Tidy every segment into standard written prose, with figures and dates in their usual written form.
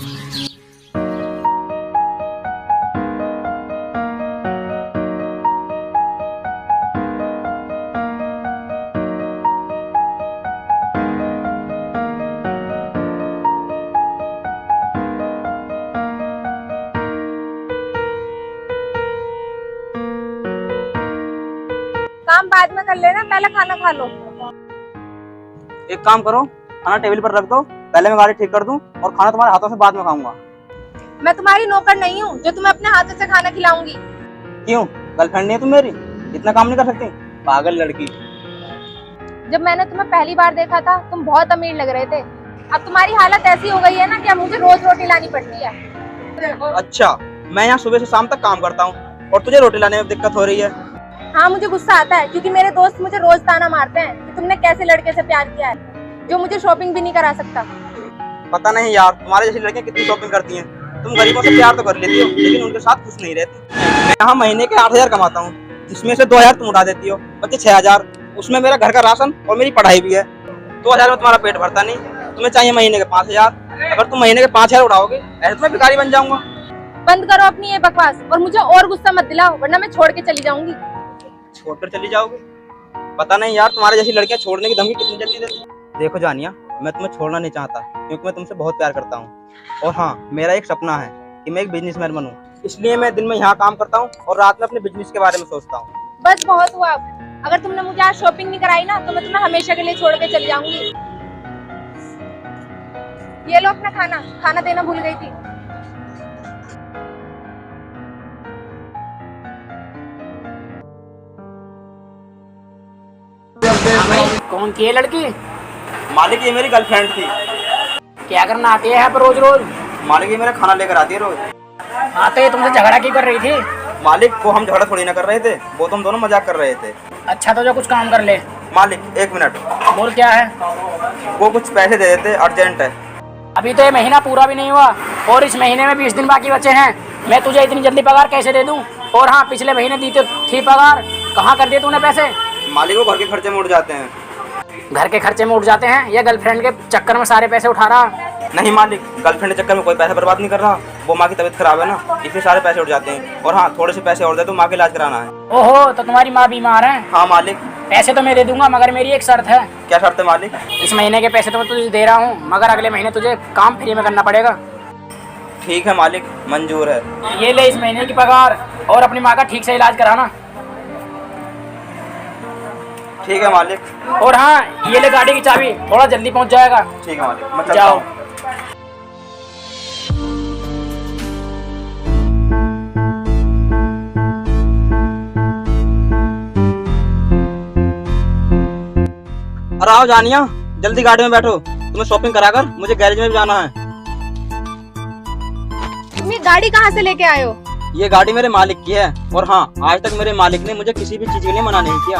काम बाद में कर लेना, पहले खाना खा लो। एक काम करो, खाना टेबल पर रख दो, पहले मैं गाड़ी ठीक कर दूं और खाना तुम्हारे हाथों से बाद में खाऊंगा। मैं तुम्हारी नौकर नहीं हूँ जो तुम्हें अपने हाथों से खाना खिलाऊंगी। क्यों, गर्लफ्रेंड नहीं है तुम मेरी? इतना काम नहीं कर सकती? पागल लड़की। जब मैंने तुम्हें पहली बार देखा था तुम बहुत अमीर लग रहे थे। अब तुम्हारी हालत ऐसी हो गई है ना कि अब मुझे रोज रोटी लानी पड़ती है। अच्छा, मैं यहाँ सुबह से शाम तक काम करता हूँ और तुझे रोटी लाने में दिक्कत हो रही है? हाँ, मुझे गुस्सा आता है क्योंकि मेरे दोस्त मुझे रोज ताना मारते हैं कि तुमने कैसे लड़के से प्यार किया है जो मुझे शॉपिंग भी नहीं करा सकता। पता नहीं यार, तुम्हारे जैसी लड़कियां कितनी शॉपिंग करती हैं। तुम गरीबों से प्यार तो कर लेती हो लेकिन उनके साथ खुश नहीं रहती। मैं यहाँ महीने के 8,000 कमाता हूँ, जिसमें से 2,000 तुम उड़ा देती हो, बच्चे 6,000। उसमें मेरा घर का राशन और मेरी पढ़ाई भी है। 2,000 में तुम्हारा पेट भरता नहीं, तुम्हें चाहिए महीने के 5,000। अगर तुम महीने के 5,000 उड़ाओगे ऐसे तो मैं भिखारी बन जाऊंगा। बंद करो अपनी ये बकवास और मुझे और गुस्सा मत दिलाओ वरना मैं छोड़ के चली जाऊंगी। छोड़कर चली जाओगे? पता नहीं यार, तुम्हारे जैसी लड़कियां छोड़ने की धमकी कितनी जल्दी देती हैं। देखो जानिया, मैं तुम्हें छोड़ना नहीं चाहता क्योंकि मैं तुमसे बहुत प्यार करता हूँ। और हाँ, मेरा एक सपना है कि मैं एक बिजनेसमैन बनूं, इसलिए मैं दिन में यहाँ काम करता हूँ और रात में अपने बिजनेस के बारे में सोचता हूँ। बस बहुत हुआ। अगर तुमने मुझे आज शॉपिंग नहीं कराई ना तो मैं तुम्हें हमेशा के लिए छोड़ के चली जाऊंगी। ये लो अपना खाना, खाना देना भूल गई थी। कौन की है लड़की? मालिक, ये मेरी गर्लफ्रेंड थी। क्या करना आती है यहाँ पर रोज रोज? मालिक, ये मेरा खाना लेकर आती है रोज। हाँ, तो ये तुमसे झगड़ा क्यों कर रही थी? मालिक, वो हम झगड़ा थोड़ी ना कर रहे थे, वो तो हम दोनों मजाक कर रहे थे। अच्छा, तो जो कुछ काम कर ले। मालिक, 1 मिनट। बोल, क्या है? वो कुछ पैसे दे देते, अर्जेंट है। अभी तो ये महीना पूरा भी नहीं हुआ और इस महीने में 20 दिन बाकी बचे हैं। मैं तुझे इतनी जल्दी पगार कैसे दे दूं? और हाँ, पिछले महीने दी तो थी पगार, कहाँ कर दिए तूने पैसे? मालिक, वो घर के खर्चे में उड़ जाते हैं। घर के खर्चे में उठ जाते हैं या गर्लफ्रेंड के चक्कर में सारे पैसे उठा रहा? नहीं मालिक, गर्लफ्रेंड के चक्कर में कोई पैसा बर्बाद नहीं कर रहा। वो माँ की तबीयत खराब है ना, इसलिए सारे पैसे उड़ जाते हैं। और हाँ, थोड़े से पैसे और दे तो माँ का इलाज कराना है। ओहो, तो तुम्हारी माँ बीमार है? हाँ मालिक। पैसे तो मैं दे दूंगा मगर मेरी एक शर्त है। क्या शर्त है मालिक? इस महीने के पैसे तो मैं तुझे दे रहा हूँ मगर अगले महीने तुझे काम फ्री में करना पड़ेगा। ठीक है मालिक, मंजूर है। ये ले इस महीने की पगार और अपनी माँ का ठीक से इलाज कराना। ठीक है मालिक। और हाँ, ये ले गाड़ी की चाबी, थोड़ा जल्दी पहुँच जाएगा। ठीक है मालिक, मैं चलता जाओ। हूँ। अरे आओ जानिया, जल्दी गाड़ी में बैठो, तुम्हें शॉपिंग कराकर मुझे गैरेज में भी जाना है। तुम ये गाड़ी कहाँ से लेके आए हो? ये गाड़ी मेरे मालिक की है और हाँ, आज तक मेरे मालिक ने मुझे किसी भी चीज के लिए मना नहीं किया।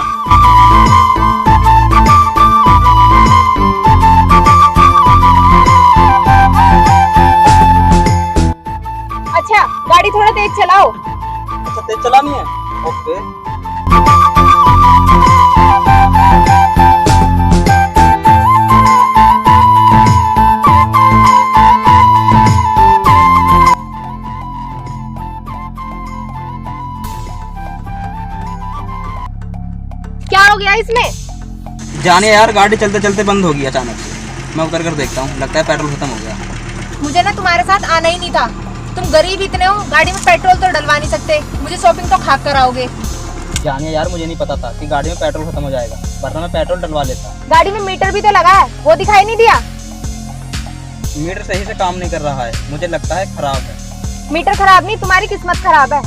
अच्छा, गाड़ी थोड़ा तेज चलाओ। अच्छा, तेज चलानी है? ओके। क्या हो गया इसमें? जाने यार, गाड़ी चलते चलते बंद होगी अचानक से। मैं उतर कर देखता हूँ, लगता है पेट्रोल खत्म हो गया। मुझे ना तुम्हारे साथ आना ही नहीं था। तुम गरीब इतने हो, गाड़ी में पेट्रोल तो डलवा नहीं सकते, मुझे शॉपिंग तो खाक कराओगे। जानिए यार, मुझे नहीं पता था कि गाड़ी में पेट्रोल खत्म हो जाएगा, वरना मैं पेट्रोल डलवा लेता। गाड़ी में मीटर भी तो लगा है, वो दिखाई नहीं दिया? मीटर सही से काम नहीं कर रहा है, मुझे लगता है खराब है। मीटर खराब नहीं, तुम्हारी किस्मत खराब है।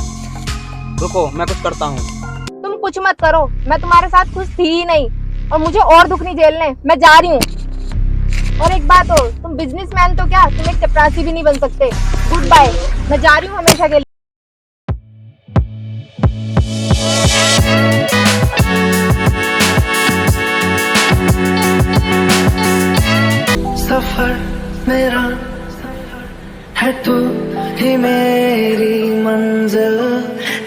रुको, मैं कुछ करता हूँ। तुम कुछ मत करो, मैं तुम्हारे साथ खुश थी ही नहीं और मुझे और दुख नहीं झेलने। मैं जा रही हूँ। और एक बात हो, तुम बिजनेसमैन तो क्या, तुम एक चपरासी भी नहीं बन सकते। गुड बाय, मैं जा रही हूँ हमेशा के लिए। सफर मेरा है, तू ही मेरी मंजिल,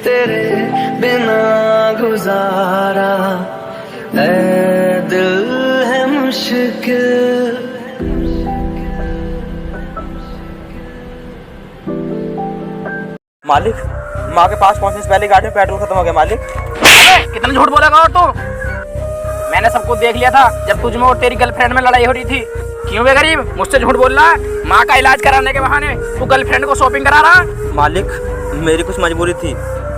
तेरे बिना गुजारा ऐ दिल है मुश्किल। मालिक, माँ के पास पहुंचने से पहले गाड़ी में पेट्रोल खत्म हो गया मालिक। कितना झूठ बोलेगा और तू? मैंने सब कुछ देख लिया था जब तुझ में और तेरी गर्लफ्रेंड में लड़ाई हो रही थी। क्यों बे गरीब, मुझसे झूठ बोल रहा है? माँ का इलाज कराने के बहाने तू गर्लफ्रेंड को शॉपिंग करा रहा? मालिक, मेरी कुछ मजबूरी थी,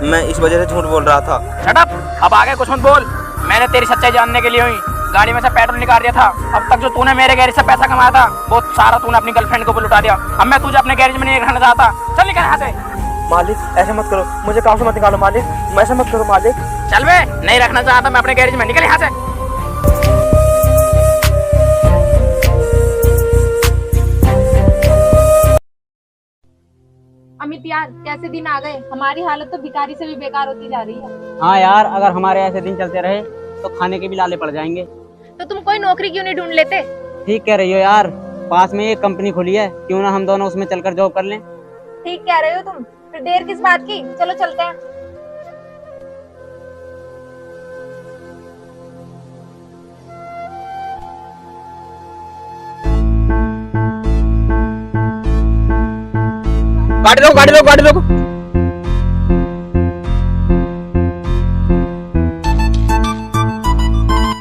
मैं इस वजह से झूठ बोल रहा था। शट अप, अब आगे कुछ मत बोल। मैंने तेरी सच्चाई जानने के लिए हुई गाड़ी में से पेट्रोल निकाल दिया था। अब तक जो तूने मेरे गैरेज से पैसा कमाया था वो सारा तूने अपनी गर्लफ्रेंड को लुटा दिया। अब मैं तुझे अपने गैरेज में नहीं रहना चाहता। चल निकल यहाँ से। मालिक, ऐसे मत करो, मुझे काम से मत निकालो मालिक, ऐसे मत करो मालिक। चल बे, नहीं रखना चाहता मैं अपने गैरेज में, निकल यहाँ से। अमित यार, कैसे दिन आ गए। हमारी हालत तो भिखारी से भी बेकार होती जा रही है। हाँ यार, अगर हमारे ऐसे दिन चलते रहे तो खाने के भी लाले पड़ जाएंगे। तो तुम कोई नौकरी क्यों नहीं ढूंढ लेते? ठीक कह रही हो यार, पास में एक कंपनी खुली है, क्यों ना हम दोनों उसमें चलकर जॉब कर लें। ठीक कह रहे हो तुम, फिर देर किस बात की, चलो चलते हैं। गाड़ी रोको, गाड़ी रोको, गाड़ी रोको।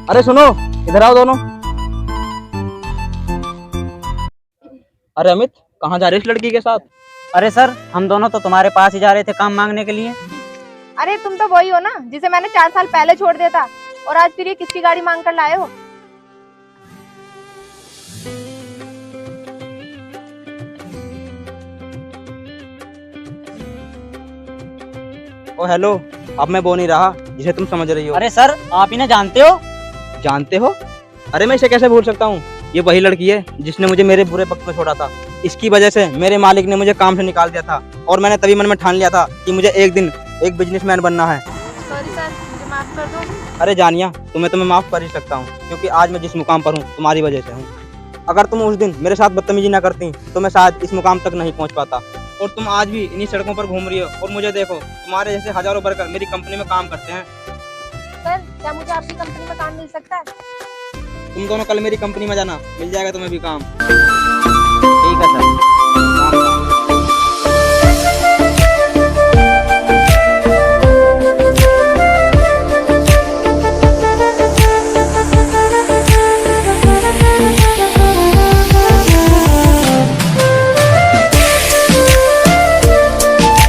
अरे सुनो, इधर आओ दोनों। अरे अमित, कहाँ जा रही है इस लड़की के साथ? अरे सर, हम दोनों तो तुम्हारे पास ही जा रहे थे काम मांगने के लिए। अरे तुम तो वही हो ना जिसे मैंने 4 साल पहले छोड़ दिया था, और आज फिर ये किसकी गाड़ी मांग कर लाए हो? ओ हेलो, अब मैं वो नहीं रहा जिसे तुम समझ रही हो। अरे सर, आप इन्हें जानते हो? जानते हो? अरे मैं इसे कैसे भूल सकता हूँ, ये वही लड़की है जिसने मुझे मेरे बुरे वक्त में छोड़ा था। इसकी वजह से मेरे मालिक ने मुझे काम से निकाल दिया था, और मैंने तभी मन में ठान लिया था कि मुझे एक दिन एक बिजनेसमैन बनना है। सॉरी सर, मुझे माफ कर दो। अरे जानिया, तुम्हें तो मैं माफ कर ही सकता हूँ, क्योंकि आज मैं जिस मुकाम पर हूँ तुम्हारी वजह से हूँ। अगर तुम उस दिन मेरे साथ बदतमीजी ना करती तो मैं शायद इस मुकाम तक नहीं पहुँच पाता। और तुम आज भी इन्हीं सड़कों पर घूम रही हो, और मुझे देखो, तुम्हारे जैसे हजारों वर्कर मेरी कंपनी में काम करते हैं। सर, क्या मुझे आपकी कंपनी में काम मिल सकता है? तुम दोनों कल मेरी कंपनी में जाना, मिल जाएगा तुम्हें भी काम। ठीक है सर।